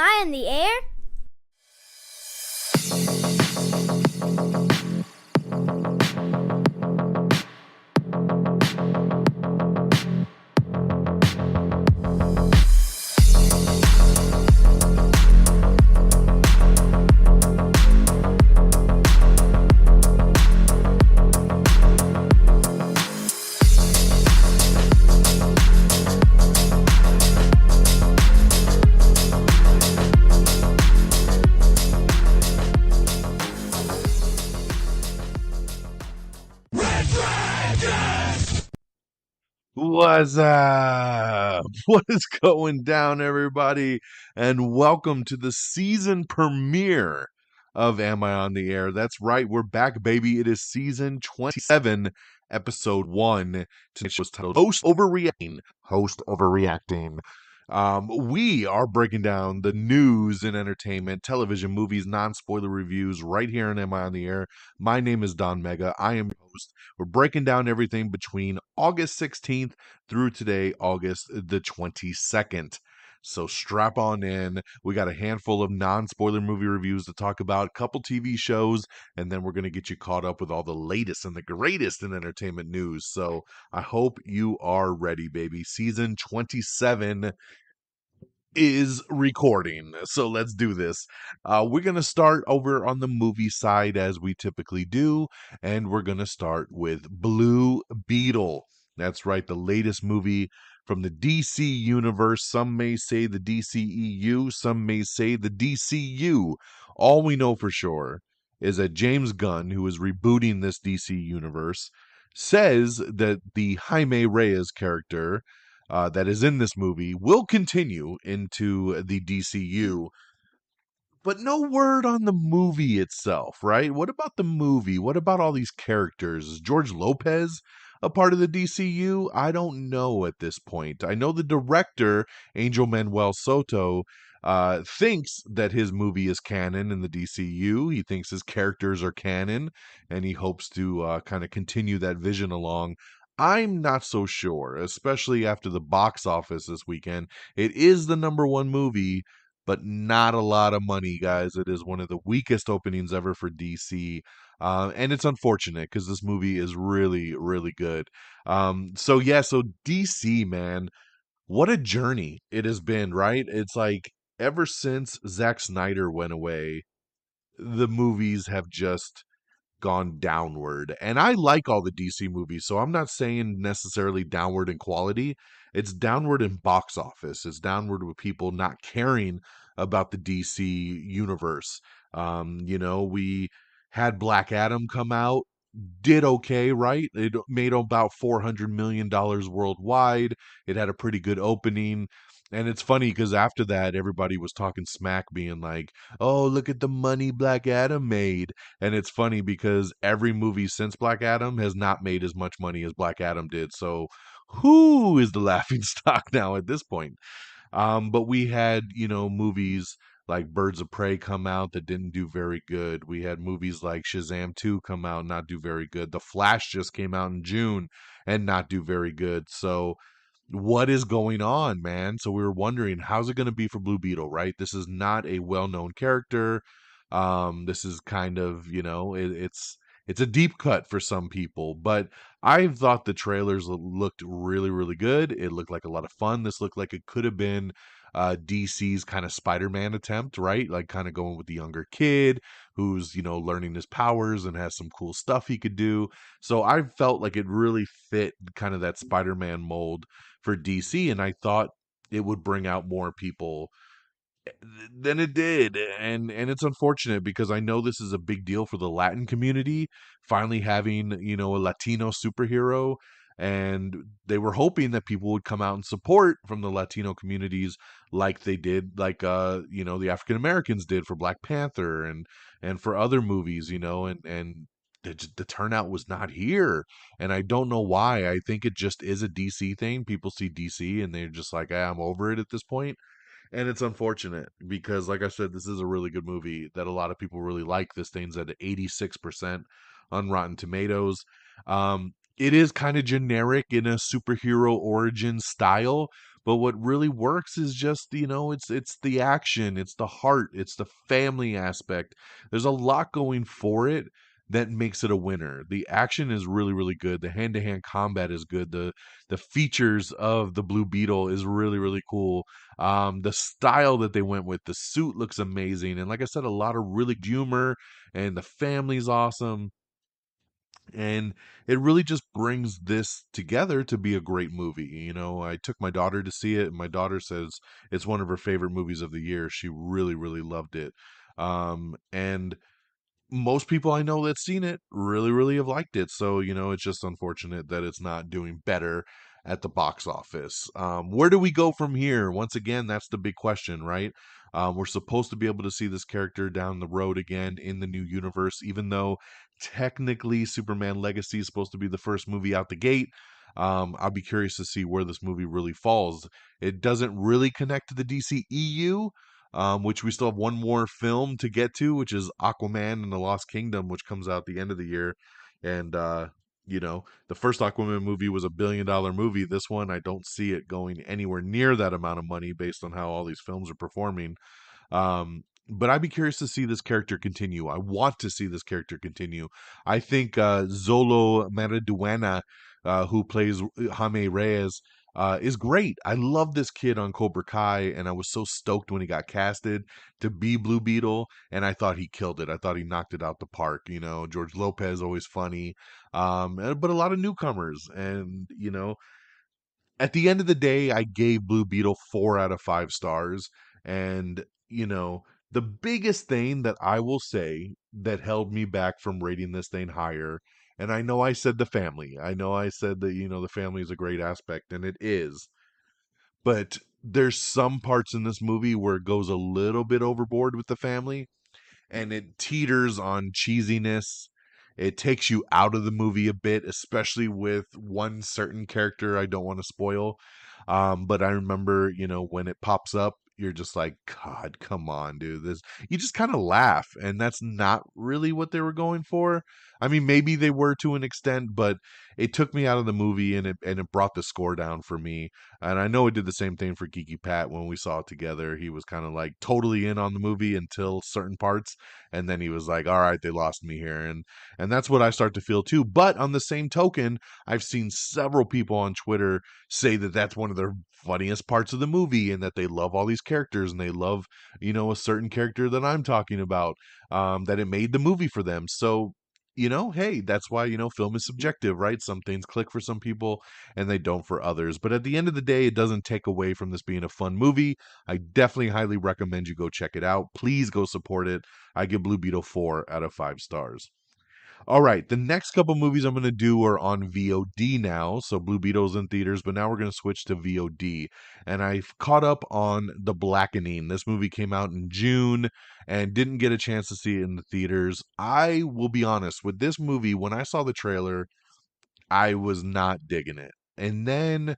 I in the air? What's up? What is going down, everybody? And welcome to the season premiere of Am I on the Air? That's right, we're back, baby. It is season 27, episode 1. Today's show is titled Overreacting. Host Overreacting. We are breaking down the news and entertainment, television, movies, non-spoiler reviews right here on Am I on the Air? My name is Don Mega. I am your host. We're breaking down everything between August 16th through today, August the 22nd. So strap on in. We got a handful of non-spoiler movie reviews to talk about, a couple TV shows, and then we're going to get you caught up with all the latest and the greatest in entertainment news. So I hope you are ready, baby. Season 27 is recording. So let's do this. We're going to start over on the movie side as we typically do, and we're going to start with Blue Beetle. That's right, the latest movie from the DC universe. Some may say the DCEU, some may say the DCU. All we know for sure is that James Gunn, who is rebooting this DC universe, says that the Jaime Reyes character that is in this movie will continue into the DCU, but no word on the movie itself, right? What about the movie? What about all these characters? Is George Lopez a part of the DCU? I don't know at this point. I know the director, Angel Manuel Soto, thinks that his movie is canon in the DCU. He thinks his characters are canon, and he hopes to kind of continue that vision along. I'm not so sure, especially after the box office this weekend. It is the number one movie, but not a lot of money, guys. It is one of the weakest openings ever for DC. And it's unfortunate because this movie is really, really good. So DC, man, what a journey it has been, right? It's like ever since Zack Snyder went away, the movies have just gone downward. And I like all the DC movies, so I'm not saying necessarily downward in quality. It's downward in box office. It's downward with people not caring about the DC universe. We had Black Adam come out, did okay, right? It made about $400 million worldwide. It had a pretty good opening. And it's funny because after that, everybody was talking smack, being like, oh, look at the money Black Adam made. And it's funny because every movie since Black Adam has not made as much money as Black Adam did. So who is the laughing stock now at this point? But we had, movies like Birds of Prey come out that didn't do very good. We had movies like Shazam 2 come out and not do very good. The Flash just came out in June and not do very good. So what is going on, man? So we were wondering, how's it going to be for Blue Beetle, right? This is not a well-known character. This is kind of, it's a deep cut for some people, but I thought the trailers looked really, really good. It looked like a lot of fun. This looked like it could have been DC's kind of Spider-Man attempt, right? Like kind of going with the younger kid who's, learning his powers and has some cool stuff he could do. So I felt like it really fit kind of that Spider-Man mold for DC, and I thought it would bring out more people than it did. And it's unfortunate because I know this is a big deal for the Latin community, finally having, a Latino superhero. And they were hoping that people would come out and support from the Latino communities like they did, like the African Americans did for Black Panther and for other movies, and the turnout was not here. And I don't know why. I think it just is a DC thing. People see DC and they're just like, I'm over it at this point. And it's unfortunate because, like I said, this is a really good movie that a lot of people really like. This thing's at 86% on Rotten Tomatoes. It is kind of generic in a superhero origin style, But what really works is just, it's the action, it's the heart, it's the family aspect. There's a lot going for it that makes it a winner. The action is really, really good. The hand-to-hand combat is good. The features of the Blue Beetle is really, really cool. The style that they went with, the suit looks amazing. And like I said, a lot of really humor, and the family's awesome. And it really just brings this together to be a great movie. I took my daughter to see it, and my daughter says it's one of her favorite movies of the year. She really, really loved it. And most people I know that's seen it really, really have liked it. So, it's just unfortunate that it's not doing better at the box office. Where do we go from here? Once again, that's the big question, right? We're supposed to be able to see this character down the road again in the new universe, even though technically Superman Legacy is supposed to be the first movie out the gate. I'll be curious to see where this movie really falls. It doesn't really connect to the DCEU, which we still have one more film to get to, which is Aquaman and the Lost Kingdom, which comes out the end of the year. And, the first Aquaman movie was $1 billion movie. This one, I don't see it going anywhere near that amount of money based on how all these films are performing. But I'd be curious to see this character continue. I want to see this character continue. I think Zolo Mariduena, who plays Jaime Reyes, is great. I love this kid on Cobra Kai, and I was so stoked when he got casted to be Blue Beetle, and I thought he killed it. I thought he knocked it out the park. George Lopez, always funny, but a lot of newcomers. And, at the end of the day, I gave Blue Beetle 4 out of 5 stars. And, the biggest thing that I will say that held me back from rating this thing higher, and I know I said the family. I know I said that, the family is a great aspect, and it is. But there's some parts in this movie where it goes a little bit overboard with the family, and it teeters on cheesiness. It takes you out of the movie a bit, especially with one certain character I don't want to spoil. But I remember, when it pops up, you're just like, God, come on, dude. This You just kind of laugh, and that's not really what they were going for. I mean, maybe they were to an extent, but it took me out of the movie, and it brought the score down for me. And I know it did the same thing for Geeky Pat when we saw it together. He was kind of like totally in on the movie until certain parts, and then he was like, all right, they lost me here. And that's what I start to feel too. But on the same token, I've seen several people on Twitter say that that's one of their funniest parts of the movie, and that they love all these characters, and they love, a certain character that I'm talking about, that it made the movie for them. So, hey, that's why, film is subjective, right? Some things click for some people and they don't for others. But at the end of the day, it doesn't take away from this being a fun movie. I definitely highly recommend you go check it out. Please go support it. I give Blue Beetle 4 out of 5 stars. All right, the next couple movies I'm going to do are on VOD now. So Blue Beetle's in theaters, but now we're going to switch to VOD. And I've caught up on The Blackening. This movie came out in June and didn't get a chance to see it in the theaters. I will be honest, with this movie, when I saw the trailer, I was not digging it. And then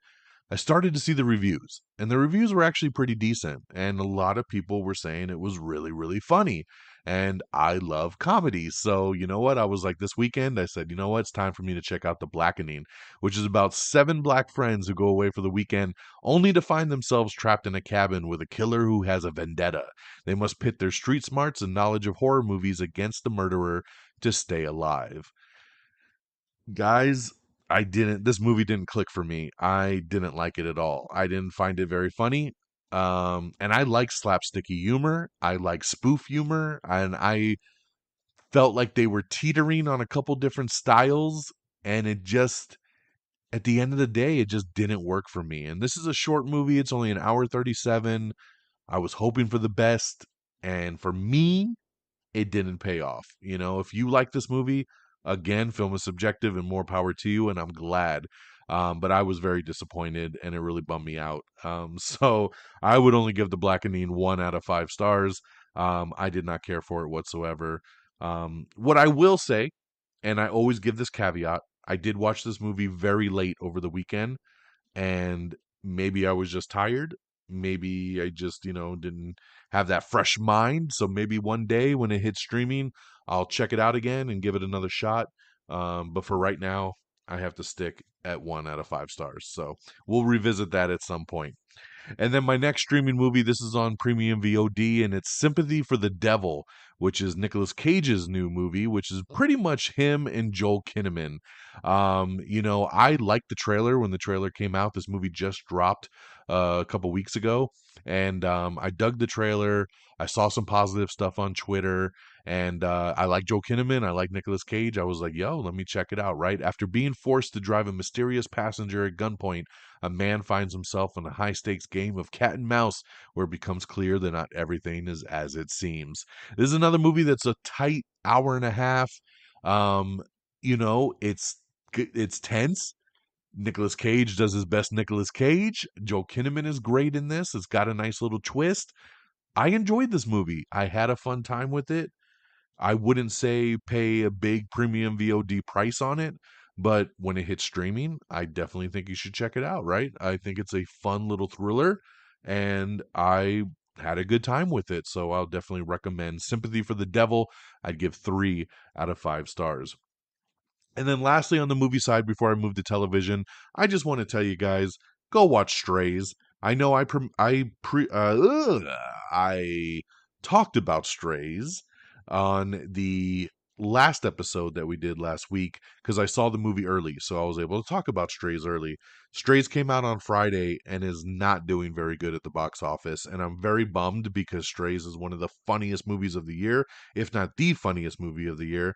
I started to see the reviews, and the reviews were actually pretty decent. And a lot of people were saying it was really, really funny. And I love comedy. So, you know what? I was like, this weekend, I said, you know what? It's time for me to check out The Blackening, which is about 7 black friends who go away for the weekend only to find themselves trapped in a cabin with a killer who has a vendetta. They must pit their street smarts and knowledge of horror movies against the murderer to stay alive. Guys, this movie didn't click for me. I didn't like it at all. I didn't find it very funny. And I like slapsticky humor. I like spoof humor, and I felt like they were teetering on a couple different styles, and it just, at the end of the day, it just didn't work for me. And this is a short movie. It's only an hour 37. I was hoping for the best, and for me, it didn't pay off. If you like this movie, again, film is subjective and more power to you, and I'm glad. But I was very disappointed, and it really bummed me out. So I would only give The Blackening 1 out of 5 stars. I did not care for it whatsoever. What I will say, and I always give this caveat, I did watch this movie very late over the weekend, and maybe I was just tired. Maybe I just, didn't have that fresh mind. So maybe one day when it hits streaming, I'll check it out again and give it another shot. But for right now, I have to stick at 1 out of 5 stars. So we'll revisit that at some point. And then my next streaming movie, this is on premium VOD, and it's Sympathy for the Devil, which is Nicolas Cage's new movie, which is pretty much him and Joel Kinnaman. I liked the trailer when the trailer came out. This movie just dropped a couple weeks ago, and I dug the trailer. I saw some positive stuff on Twitter, and I like Joel Kinnaman. I like Nicolas Cage. I was like, yo, let me check it out, right? After being forced to drive a mysterious passenger at gunpoint, a man finds himself in a high stakes game of cat and mouse where it becomes clear that not everything is as it seems. This is another movie that's a tight hour and a half. Um, it's tense. Nicolas Cage does his best Nicolas Cage. Joel Kinnaman is great in this. It's got a nice little twist. I enjoyed this movie. I had a fun time with it. I wouldn't say pay a big premium VOD price on it, but when it hits streaming, I definitely think you should check it out, right? I think it's a fun little thriller, and I had a good time with it, so I'll definitely recommend Sympathy for the Devil. I'd give 3 out of 5 stars. And then lastly, on the movie side, before I move to television, I just want to tell you guys, go watch Strays. I know I talked about Strays on the last episode that we did last week because I saw the movie early, so I was able to talk about Strays early. Strays came out on Friday and is not doing very good at the box office, and I'm very bummed because Strays is one of the funniest movies of the year, if not the funniest movie of the year.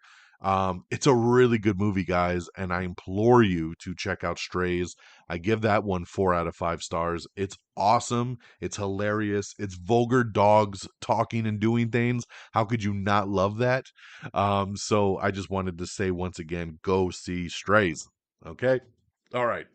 It's a really good movie, guys, and I implore you to check out Strays. I give that one 4 out of 5 stars. It's awesome. It's hilarious. It's vulgar dogs talking and doing things. How could you not love that? So I just wanted to say once again, go see Strays. Okay? All right.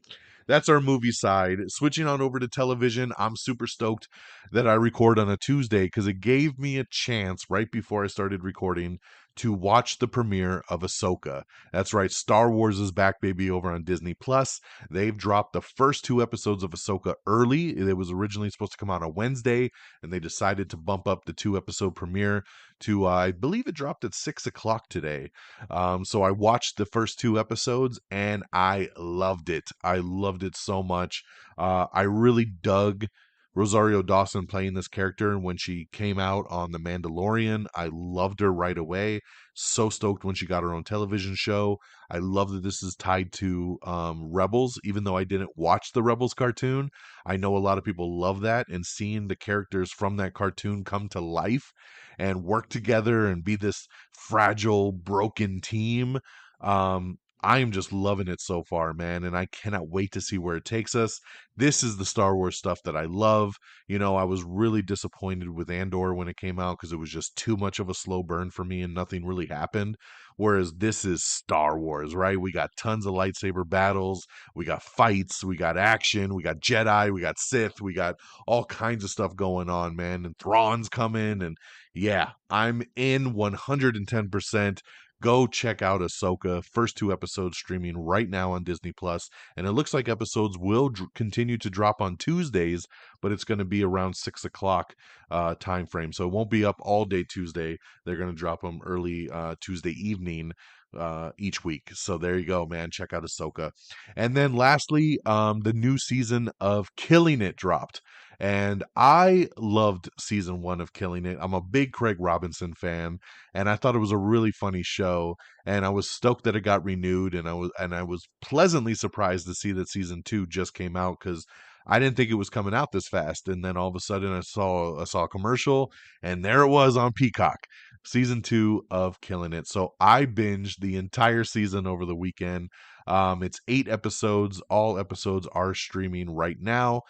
That's our movie side. Switching on over to television, I'm super stoked that I record on a Tuesday because it gave me a chance right before I started recording to watch the premiere of Ahsoka. That's right, Star Wars is back, baby, over on Disney Plus. They've dropped the first 2 episodes of Ahsoka early. It was originally supposed to come out on Wednesday, and they decided to bump up the 2 episode premiere to, I believe it dropped at 6 o'clock today. So I watched the first 2 episodes and I loved it. I loved it so much. I really dug Rosario Dawson playing this character. And when she came out on The Mandalorian, I loved her right away. So stoked when she got her own television show. I love that this is tied to Rebels, even though I didn't watch the Rebels cartoon. I know a lot of people love that, and seeing the characters from that cartoon come to life and work together and be this fragile, broken team. I am just loving it so far, man, and I cannot wait to see where it takes us. This is the Star Wars stuff that I love. I was really disappointed with Andor when it came out because it was just too much of a slow burn for me and nothing really happened. Whereas this is Star Wars, right? We got tons of lightsaber battles, we got fights, we got action, we got Jedi, we got Sith, we got all kinds of stuff going on, man. And Thrawn's coming, and yeah, I'm in 110%. Go check out Ahsoka. First 2 episodes streaming right now on Disney Plus, and it looks like episodes will continue to drop on Tuesdays, but it's going to be around 6 o'clock time frame. So it won't be up all day Tuesday. They're going to drop them early Tuesday evening each week. So there you go, man. Check out Ahsoka. And then lastly, the new season of Killing It dropped. And I loved season 1 of Killing It. I'm a big Craig Robinson fan, and I thought it was a really funny show. And I was stoked that it got renewed, and I was pleasantly surprised to see that season 2 just came out because I didn't think it was coming out this fast. And then all of a sudden, I saw a commercial, and there it was on Peacock, season 2 of Killing It. So I binged the entire season over the weekend. It's 8 episodes. All episodes are streaming right now.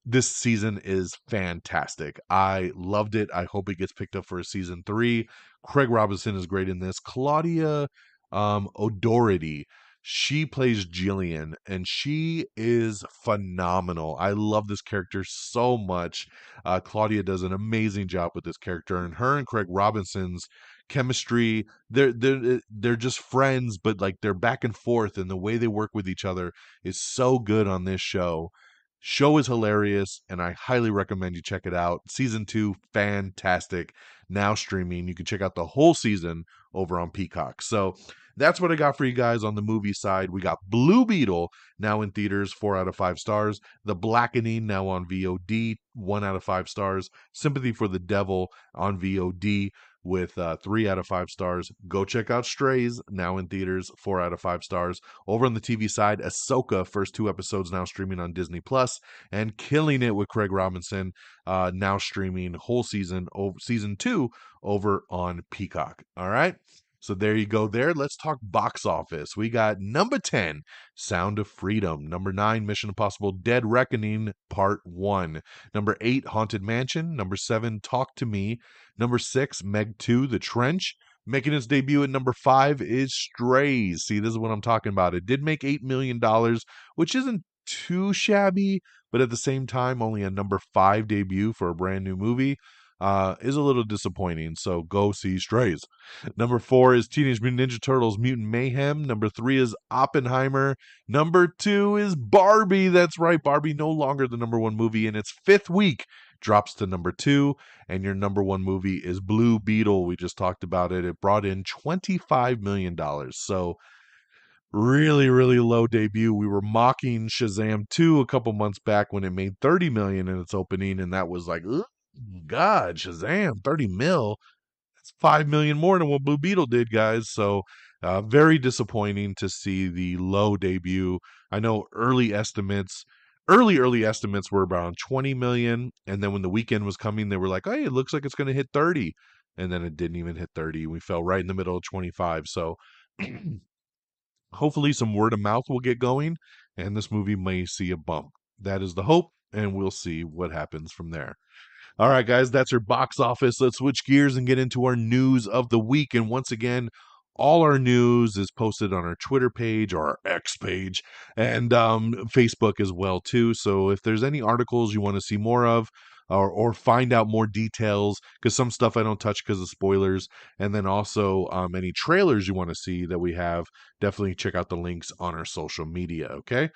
This season is fantastic. I loved it. I hope it gets picked up for a season 3. Craig Robinson is great in this. Claudia O'Doherty, she plays Jillian, and she is phenomenal. I love this character so much. Claudia does an amazing job with this character, and her and Craig Robinson's chemistry, they're just friends, but like they're back and forth, and the way they work with each other is so good on this show. Show is hilarious, and I highly recommend you check it out. Season 2, fantastic. Now streaming. You can check out the whole season over on Peacock. So that's what I got for you guys on the movie side. We got Blue Beetle now in theaters, 4 out of 5 stars. The Blackening now on VOD, 1 out of 5 stars. Sympathy for the Devil on VOD with 3 out of 5 stars. Go check out Strays, now in theaters, 4 out of 5 stars. Over on the TV side, Ahsoka, first 2 episodes now streaming on Disney Plus, and killing it with Craig Robinson, now streaming whole season, season 2 over on Peacock. All right. So there you go there. Let's talk box office. We got number 10, Sound of Freedom. Number 9, Mission Impossible Dead Reckoning Part 1. Number 8, Haunted Mansion. Number 7, Talk to Me. Number 6, Meg 2, The Trench. Making its debut at number 5 is Strays. See, this is what I'm talking about. It did make $8 million, which isn't too shabby, but at the same time, only a number 5 debut for a brand new movie is a little disappointing. So go see Strays. Number 4 is Teenage Mutant Ninja Turtles Mutant Mayhem. Number 3 is Oppenheimer. Number 2 is Barbie. That's right, Barbie no longer the number 1 movie in its 5th week. Drops to number 2, and your number 1 movie is Blue Beetle. We just talked about it. It brought in $25 million. So really, really low debut. We were mocking Shazam 2 a couple months back when it made $30 million in its opening, and that was like, oh God, Shazam, 30 mil. That's 5 million more than what Blue Beetle did, guys. So very disappointing to see the low debut. I know early estimates were around 20 million, and then when the weekend was coming, they were like, hey, it looks like it's going to hit 30, and then it didn't even hit 30. We fell right in the middle of 25. So hopefully some word of mouth will get going, and this movie may see a bump. That is the hope, and we'll see what happens from there. All right, guys, that's our box office. Let's switch gears and get into our news of the week. And once again, all our news is posted on our Twitter page or our X page and Facebook as well too. So if there's any articles you want to see more of or find out more details, because some stuff I don't touch because of spoilers, and then also any trailers you want to see that we have, definitely check out the links on our social media. Okay.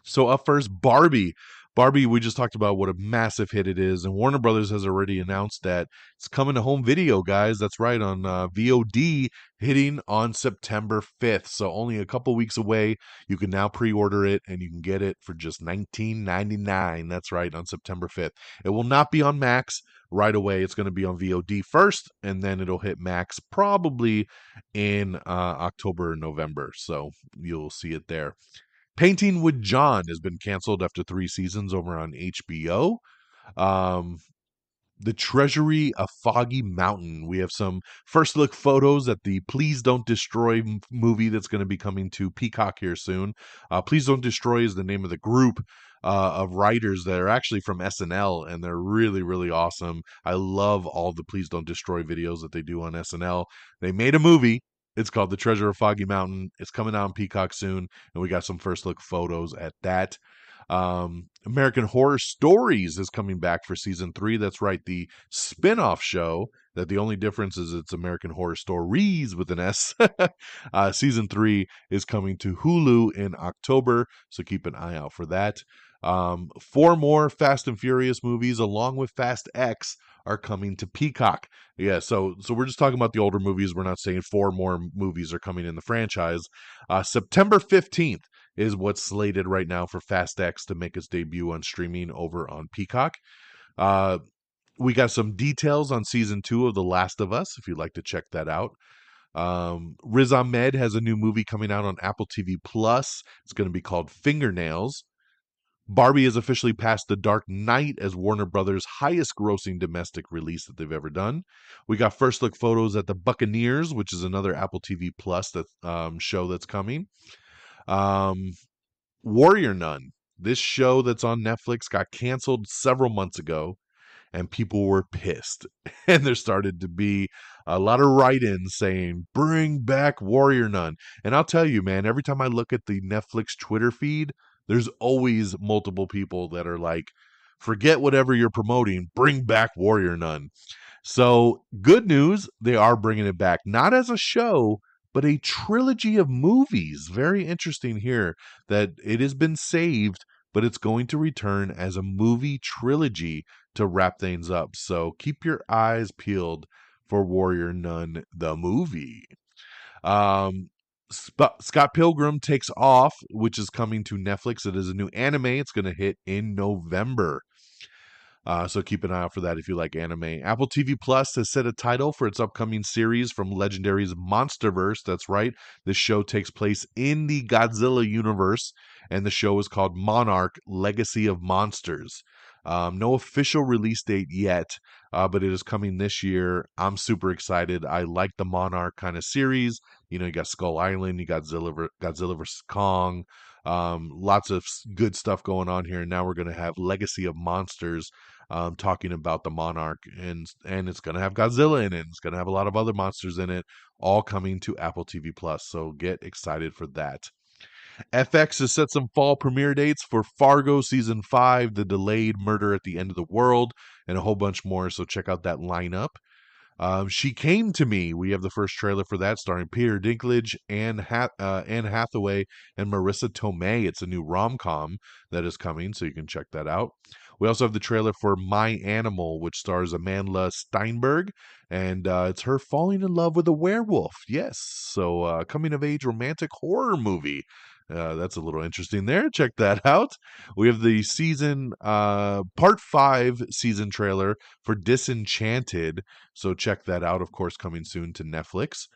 So up first, Barbie. Barbie, we just talked about what a massive hit it is, and Warner Brothers has already announced that it's coming to home video, guys. That's right, on VOD, hitting on September 5th. So only a couple weeks away. You can now pre-order it, and you can get it for just $19.99. That's right, on September 5th. It will not be on Max right away. It's going to be on VOD first, and then it'll hit Max probably in October or November. So you'll see it there. Painting with John has been canceled after 3 seasons over on HBO. Um, the Treasury of Foggy Mountain. We have some first look photos at the Please Don't Destroy movie that's going to be coming to Peacock here soon. Please Don't Destroy is the name of the group of writers that are actually from SNL, and they're really, really awesome. I love all the Please Don't Destroy videos that they do on SNL. They made a movie. It's called The Treasure of Foggy Mountain. It's coming out on Peacock soon, and we got some first look photos at that. American Horror Stories is coming back for season 3. That's right, the spin-off show that the only difference is it's American Horror Stories with an S. Season 3 is coming to Hulu in October, so keep an eye out for that. 4 more Fast and Furious movies along with Fast X are coming to Peacock. Yeah, so we're just talking about the older movies. We're not saying 4 more movies are coming in the franchise. September 15th is what's slated right now for Fast X to make its debut on streaming over on Peacock. We got some details on season 2 of The Last of Us, if you'd like to check that out. Riz Ahmed has a new movie coming out on Apple TV Plus. It's going to be called Fingernails. Barbie has officially passed The Dark Knight as Warner Brothers' highest grossing domestic release that they've ever done. We got first look photos at The Buccaneers, which is another Apple TV Plus show that's coming. Warrior Nun. This show that's on Netflix got canceled several months ago, and people were pissed. And there started to be a lot of write-ins saying, bring back Warrior Nun. And I'll tell you, man, every time I look at the Netflix Twitter feed, there's always multiple people that are like, forget whatever you're promoting, bring back Warrior Nun. So good news, they are bringing it back, not as a show, but a trilogy of movies. Very interesting here that it has been saved but it's going to return as a movie trilogy to wrap things up. So keep your eyes peeled for Warrior Nun, the movie. Um, Scott Pilgrim Takes Off, which is coming to Netflix. It is a new anime. It's going to hit in November. So keep an eye out for that if you like anime. Apple TV Plus has set a title for its upcoming series from Legendary's MonsterVerse. That's right. This show takes place in the Godzilla universe, and the show is called Monarch: Legacy of Monsters. No official release date yet, but it is coming this year. I'm super excited. I like the Monarch kind of series. You know, you got Skull Island, you got Godzilla vs. Kong. Lots of good stuff going on here. And now we're going to have Legacy of Monsters, talking about the Monarch, and it's going to have Godzilla in it. It's going to have a lot of other monsters in it, all coming to Apple TV Plus. So get excited for that. FX has set some fall premiere dates for Fargo Season 5, The Delayed Murder at the End of the World, and a whole bunch more. So check out that lineup. She Came to Me. We have the first trailer for that, starring Peter Dinklage, Anne Hathaway, and Marissa Tomei. It's a new rom-com that is coming, so you can check that out. We also have the trailer for My Animal, which stars Amanda Steinberg, and it's her falling in love with a werewolf. Yes, so coming-of-age romantic horror movie. That's a little interesting there. Check that out. We have the part 5 season trailer for Disenchanted. So check that out, of course, coming soon to Netflix.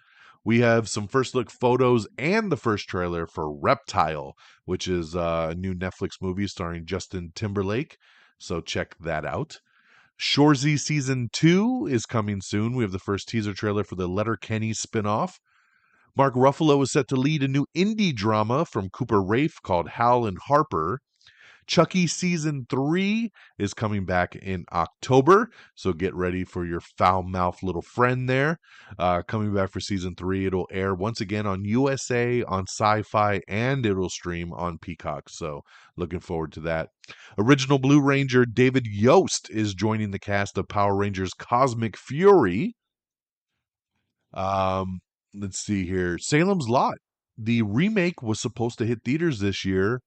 We have some first look photos and the first trailer for Reptile, which is a new Netflix movie starring Justin Timberlake. So check that out. Shoresy Season 2 is coming soon. We have the first teaser trailer for the Letterkenny spinoff. Mark Ruffalo is set to lead a new indie drama from Cooper Raiff called Hal and Harper. Chucky Season 3 is coming back in October, so get ready for your foul-mouthed little friend there. Coming back for Season 3, it'll air once again on USA, on Sci-Fi, and it'll stream on Peacock, so looking forward to that. Original Blue Ranger David Yost is joining the cast of Power Rangers Cosmic Fury. Um, let's see here. Salem's Lot. The remake was supposed to hit theaters this year.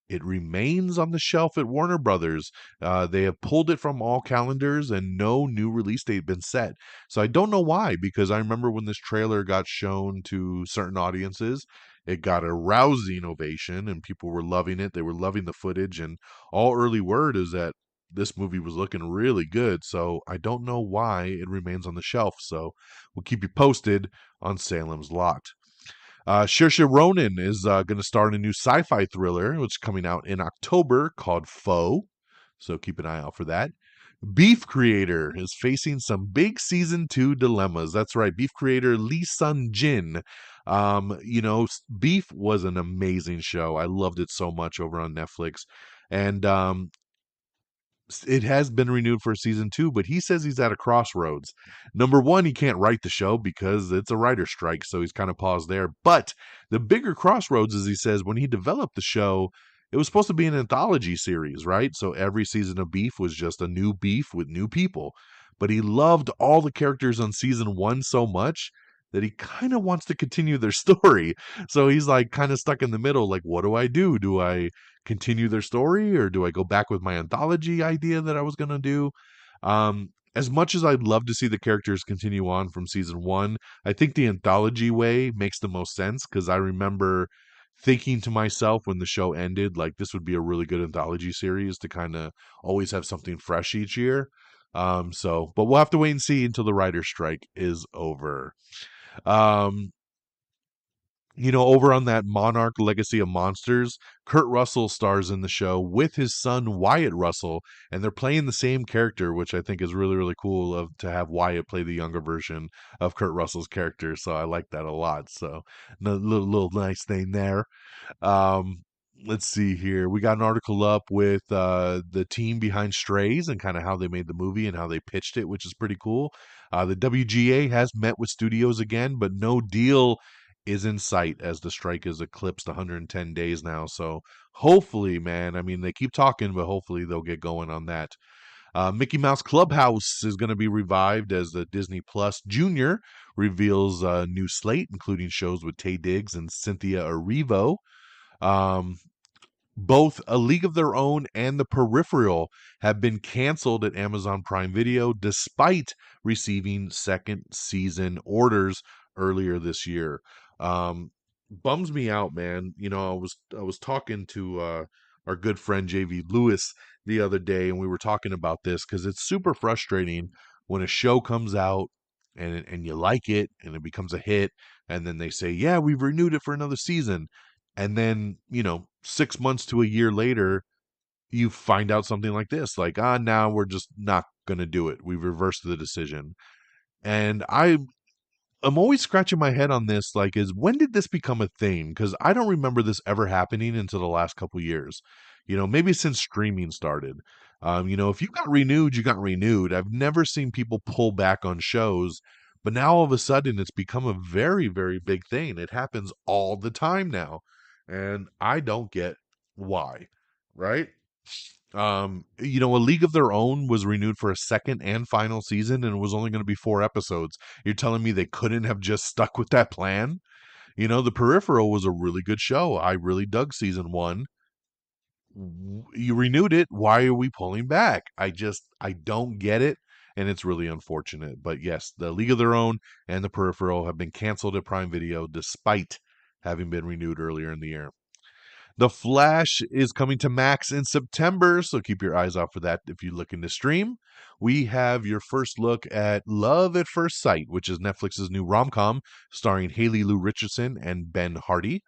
It remains on the shelf at Warner Brothers. They have pulled it from all calendars and no new release date been set. So I don't know why, because I remember when this trailer got shown to certain audiences, it got a rousing ovation and people were loving it. They were loving the footage, and all early word is that this movie was looking really good. So I don't know why it remains on the shelf. So we'll keep you posted on Salem's Lot. Saoirse Ronan is going to star in a new sci-fi thriller, which is coming out in October, called Foe. So keep an eye out for that. Beef creator is facing some big season 2 dilemmas. That's right, Beef creator Lee Sun Jin. Beef was an amazing show. I loved it so much over on Netflix, and it has been renewed for season 2, but he says he's at a crossroads. Number one, he can't write the show because it's a writer's strike, so he's kind of paused there. But the bigger crossroads is, he says, when he developed the show, it was supposed to be an anthology series, right? So every season of Beef was just a new Beef with new people. But he loved all the characters on season 1 so much that he kind of wants to continue their story. So he's like kind of stuck in the middle, like, what do I do? Do I continue their story, or do I go back with my anthology idea that I was going to do? As much as I'd love to see the characters continue on from season 1, I think the anthology way makes the most sense, because I remember thinking to myself when the show ended, like, this would be a really good anthology series to kind of always have something fresh each year. But we'll have to wait and see until the writer's strike is over. Um, Over on that Monarch Legacy of Monsters, Kurt Russell stars in the show with his son Wyatt Russell, and they're playing the same character, which I think is really, really cool to have Wyatt play the younger version of Kurt Russell's character. So I like that a lot. So little nice thing there. Um, let's see here. We got an article up with the team behind Strays and kind of how they made the movie and how they pitched it, which is pretty cool. The WGA has met with studios again, but no deal is in sight as the strike has eclipsed 110 days now. So hopefully, man, I mean, they keep talking, but hopefully they'll get going on that. Mickey Mouse Clubhouse is going to be revived as the Disney Plus Junior reveals a new slate, including shows with Taye Diggs and Cynthia Erivo. Um, Both A League of Their Own and The Peripheral have been canceled at Amazon Prime Video despite receiving second season orders earlier this year. Um, Bums me out, man. I was talking to our good friend JV Lewis the other day, and we were talking about this because it's super frustrating when a show comes out and you like it and it becomes a hit, and then they say, "Yeah, we've renewed it for another season." And then, 6 months to a year later, you find out something like this, like, now we're just not going to do it. We've reversed the decision. And I'm always scratching my head on this, like, is when did this become a thing? Because I don't remember this ever happening until the last couple years. Maybe since streaming started. If you got renewed, you got renewed. I've never seen people pull back on shows, but now all of a sudden it's become a very, very big thing. It happens all the time now, and I don't get why. Right? A League of Their Own was renewed for a second and final season, and it was only going to be 4 episodes. You're telling me they couldn't have just stuck with that plan? The Peripheral was a really good show. I really dug season one. You renewed it. Why are we pulling back? I don't get it, and it's really unfortunate. But yes, the League of Their Own and the Peripheral have been canceled at Prime Video despite having been renewed earlier in the year. The Flash is coming to Max in September, so keep your eyes out for that if you're looking to stream. We have your first look at Love at First Sight, which is Netflix's new rom-com starring Haley Lou Richardson and Ben Hardy.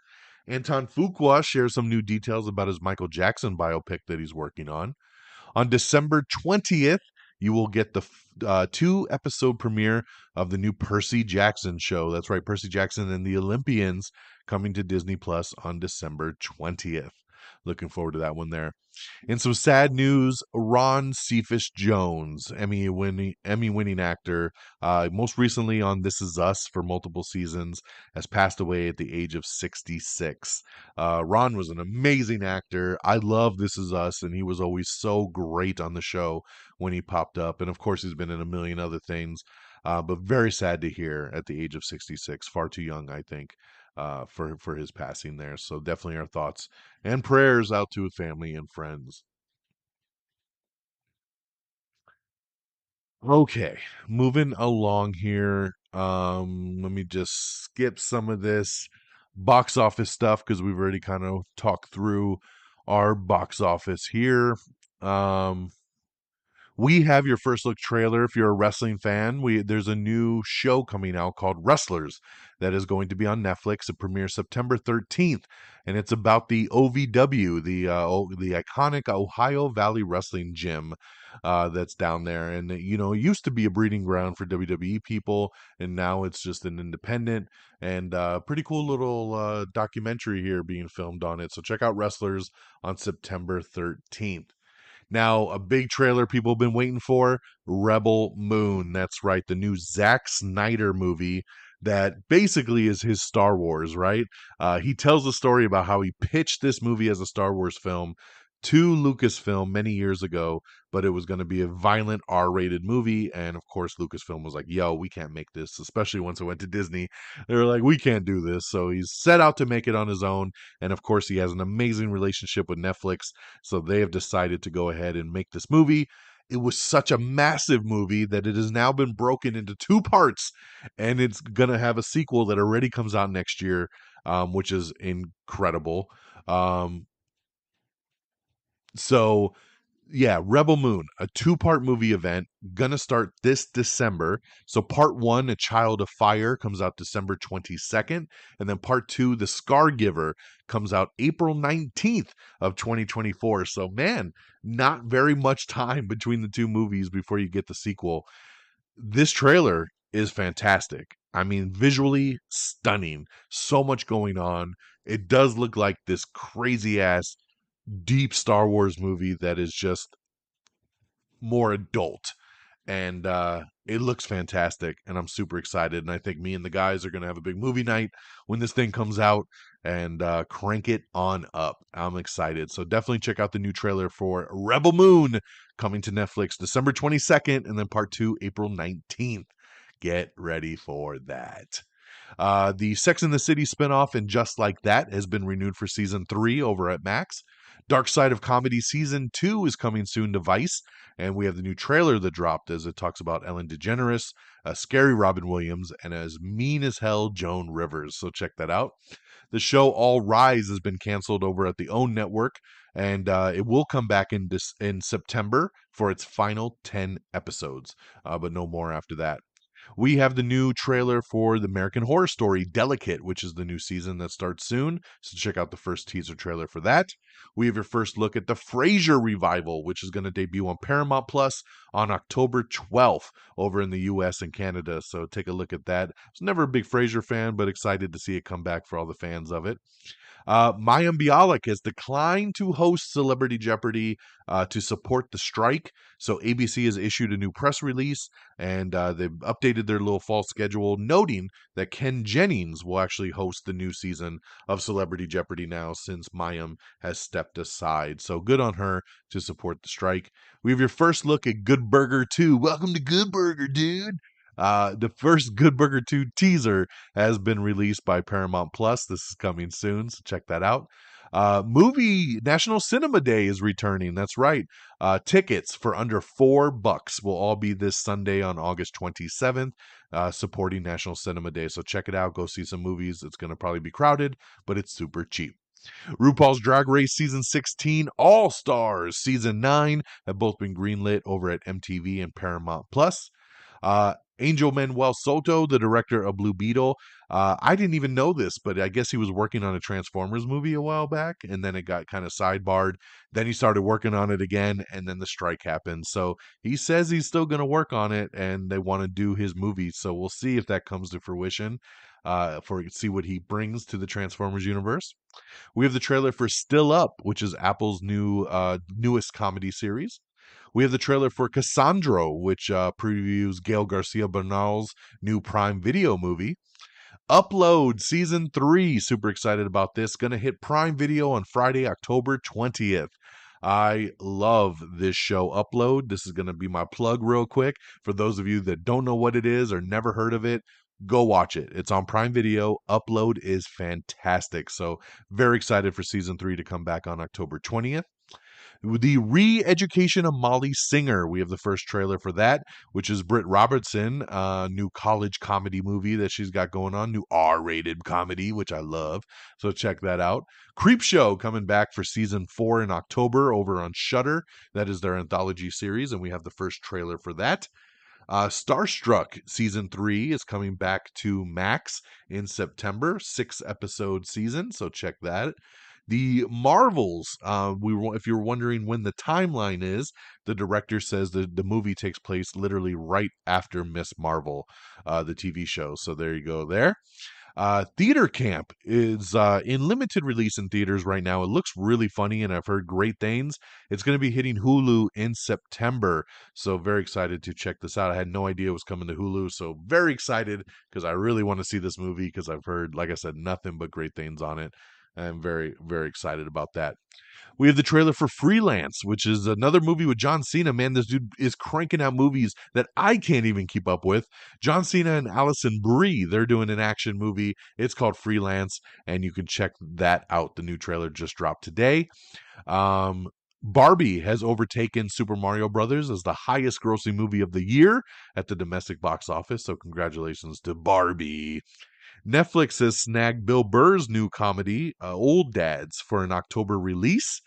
Anton Fuqua shares some new details about his Michael Jackson biopic that he's working on. On December 20th, you will get the 2 episode premiere of the new Percy Jackson show. That's right, Percy Jackson and the Olympians coming to Disney Plus on December 20th. Looking forward to that one there. In some sad news, Ron Cephas Jones, Emmy winning actor, most recently on This Is Us for multiple seasons, has passed away at the age of 66. Ron was an amazing actor. I love This Is Us, and he was always so great on the show when he popped up. And of course, he's been in a million other things. But very sad to hear at the age of 66. Far too young, I think, for his passing there. So definitely our thoughts and prayers out to family and friends. Okay, moving along here. Let me just skip some of this box office stuff because we've already kind of talked through our box office here. Um, we have your first look trailer. If you're a wrestling fan, there's a new show coming out called Wrestlers that is going to be on Netflix. It premieres September 13th, and it's about the OVW, the iconic Ohio Valley Wrestling Gym that's down there. And it used to be a breeding ground for WWE people, and now it's just an independent and pretty cool little documentary here being filmed on it. So check out Wrestlers on September 13th. Now, a big trailer people have been waiting for, Rebel Moon. That's right, the new Zack Snyder movie that basically is his Star Wars, right? He tells a story about how he pitched this movie as a Star Wars film to Lucasfilm many years ago, but it was going to be a violent R-rated movie. And of course, Lucasfilm was like, yo, we can't make this, especially once it went to Disney. They were like, we can't do this. So he's set out to make it on his own. And of course, he has an amazing relationship with Netflix. So they have decided to go ahead and make this movie. It was such a massive movie that it has now been broken into 2 parts, and it's gonna have a sequel that already comes out next year, which is incredible. Um, so yeah, Rebel Moon, a 2 part movie event, gonna start this December. So part one, A Child of Fire, comes out December 22nd, and then part two, The Scar Giver, comes out April 19th of 2024. So man, not very much time between the two movies before you get the sequel. This trailer is fantastic. I mean, visually stunning. So much going on. It does look like this crazy ass deep Star Wars movie that is just more adult, and it looks fantastic, and I'm super excited. And I think me and the guys are going to have a big movie night when this thing comes out, and crank it on up. I'm excited. So definitely check out the new trailer for Rebel Moon, coming to Netflix December 22nd, and then part two April 19th. Get ready for that. The Sex and the City spinoff and Just Like That has been renewed for season 3 over at Max. Dark Side of Comedy season 2 is coming soon to Vice, and we have the new trailer that dropped as it talks about Ellen DeGeneres, a scary Robin Williams, and as mean as hell Joan Rivers. So check that out. The show All Rise has been canceled over at the OWN network, and it will come back in September for its final 10 episodes, but no more after that. We have the new trailer for the American Horror Story Delicate, which is the new season that starts soon. So check out the first teaser trailer for that. We have your first look at the Frasier revival, which is going to debut on Paramount Plus on October 12th over in the US and Canada. So take a look at that. I was never a big Frasier fan, but excited to see it come back for all the fans of it. Mayim Bialik has declined to host Celebrity Jeopardy to support the strike. So ABC has issued a new press release and they've updated their little fall schedule, noting that Ken Jennings will actually host the new season of Celebrity Jeopardy now since Mayim has stepped aside. So good on her to support the strike. We have your first look at Good Burger 2. Welcome to Good Burger, dude. The first Good Burger 2 teaser has been released by Paramount Plus. This is coming soon, so check that out. Movie National Cinema Day is returning. That's right. Tickets for under $4 will all be this Sunday on August 27th, supporting National Cinema Day. So check it out. Go see some movies. It's going to probably be crowded, but it's super cheap. RuPaul's Drag Race Season 16, All Stars Season 9 have both been greenlit over at MTV and Paramount Plus. Angel Manuel Soto, the director of Blue Beetle. I didn't even know this, but I guess he was working on a Transformers movie a while back, and then it got kind of sidebarred. Then he started working on it again, and then the strike happened. So he says he's still going to work on it, and they want to do his movie. So we'll see if that comes to fruition. See what he brings to the Transformers universe. We have the trailer for Still Up, which is Apple's newest comedy series. We have the trailer for Cassandro, which previews Gail Garcia Bernal's new Prime Video movie. Upload Season 3. Super excited about this. Going to hit Prime Video on Friday, October 20th. I love this show, Upload. This is going to be my plug real quick. For those of you that don't know what it is or never heard of it, go watch it. It's on Prime Video. Upload is fantastic. So very excited for Season 3 to come back on October 20th. The Re-Education of Molly Singer. We have the first trailer for that, which is Britt Robertson, new college comedy movie that she's got going on, new R-rated comedy, which I love. So check that out. Creepshow coming back for season 4 in October over on Shudder. That is their anthology series, and we have the first trailer for that. Starstruck season 3 is coming back to Max in September, 6-episode season, so check that. The Marvels, if you're wondering when the timeline is, the director says the movie takes place literally right after Miss Marvel, the TV show. So there you go there. Theater Camp is in limited release in theaters right now. It looks really funny, and I've heard great things. It's going to be hitting Hulu in September, so very excited to check this out. I had no idea it was coming to Hulu, so very excited because I really want to see this movie because I've heard, like I said, nothing but great things on it. I'm very, very excited about that. We have the trailer for Freelance, which is another movie with John Cena. Man, this dude is cranking out movies that I can't even keep up with. John Cena and Allison Brie, they're doing an action movie. It's called Freelance, and you can check that out. The new trailer just dropped today. Barbie has overtaken Super Mario Brothers as the highest grossing movie of the year at the domestic box office. So congratulations to Barbie. Netflix has snagged Bill Burr's new comedy, Old Dads, for an October release.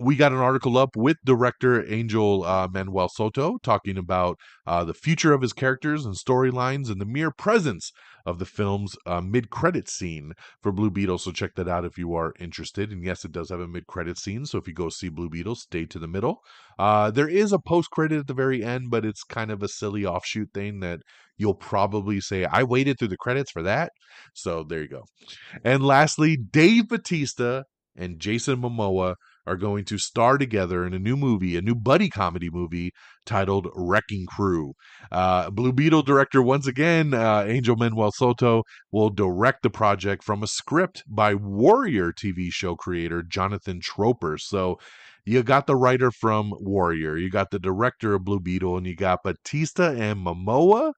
We got an article up with director Angel Manuel Soto talking about the future of his characters and storylines and the mere presence of the film's mid-credit scene for Blue Beetle. So check that out if you are interested. And yes, it does have a mid-credit scene. So if you go see Blue Beetle, stay to the middle. There is a post-credit at the very end, but it's kind of a silly offshoot thing that you'll probably say, I waited through the credits for that. So there you go. And lastly, Dave Bautista and Jason Momoa are going to star together in a new movie, a new buddy comedy movie titled Wrecking Crew. Blue Beetle director, once again, Angel Manuel Soto, will direct the project from a script by Warrior TV show creator Jonathan Troper. So you got the writer from Warrior, you got the director of Blue Beetle, and you got Bautista and Momoa.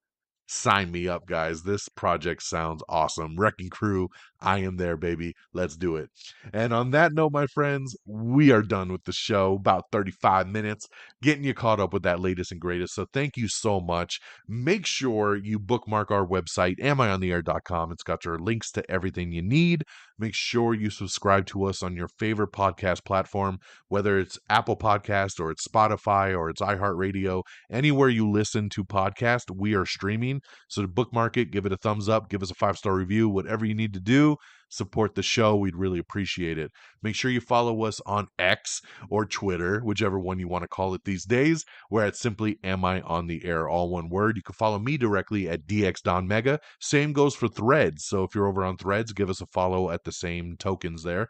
sign me up, guys. This project sounds awesome. Wrecking Crew, I am there, baby. Let's do it. And on that note, my friends, we are done with the show. About 35 minutes, getting you caught up with that latest and greatest. So thank you so much. Make sure you bookmark our website, amiontheair.com. It's got your links to everything you need. Make sure you subscribe to us on your favorite podcast platform, whether it's Apple Podcast or it's Spotify or it's iHeartRadio. Anywhere you listen to podcast, we are streaming. So to bookmark it, give it a thumbs up, give us a 5-star review, whatever you need to do. Support the show. We'd really appreciate it. Make sure you follow us on X or Twitter, whichever one you want to call it these days, where it's simply Am I on the Air, all one word. You can follow me directly at DXDonMega. Same goes for Threads. So if you're over on Threads, give us a follow at the same tokens there.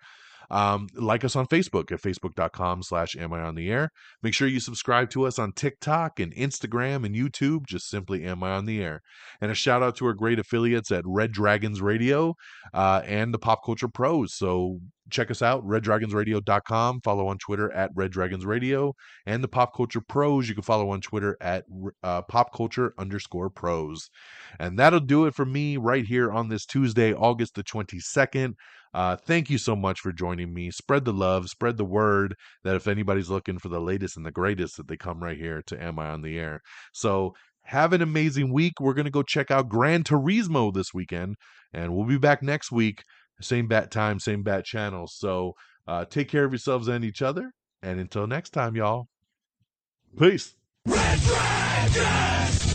Like us on Facebook at facebook.com/Am I on the Air. Make sure you subscribe to us on TikTok and Instagram and YouTube. Just simply Am I on the Air. And a shout out to our great affiliates at Red Dragons Radio and the Pop Culture Pros. So check us out, reddragonsradio.com. Follow on Twitter at Red Dragons Radio. And the Pop Culture Pros, you can follow on Twitter at popculture_pros. And that'll do it for me right here on this Tuesday, August the 22nd. Thank you so much for joining me. Spread the love, spread the word that if anybody's looking for the latest and the greatest, that they come right here to Am I on the Air. So have an amazing week. We're going to go check out Gran Turismo this weekend, and we'll be back next week. Same bat time, same bat channel. So take care of yourselves and each other. And until next time, y'all. Peace. Red Dragon!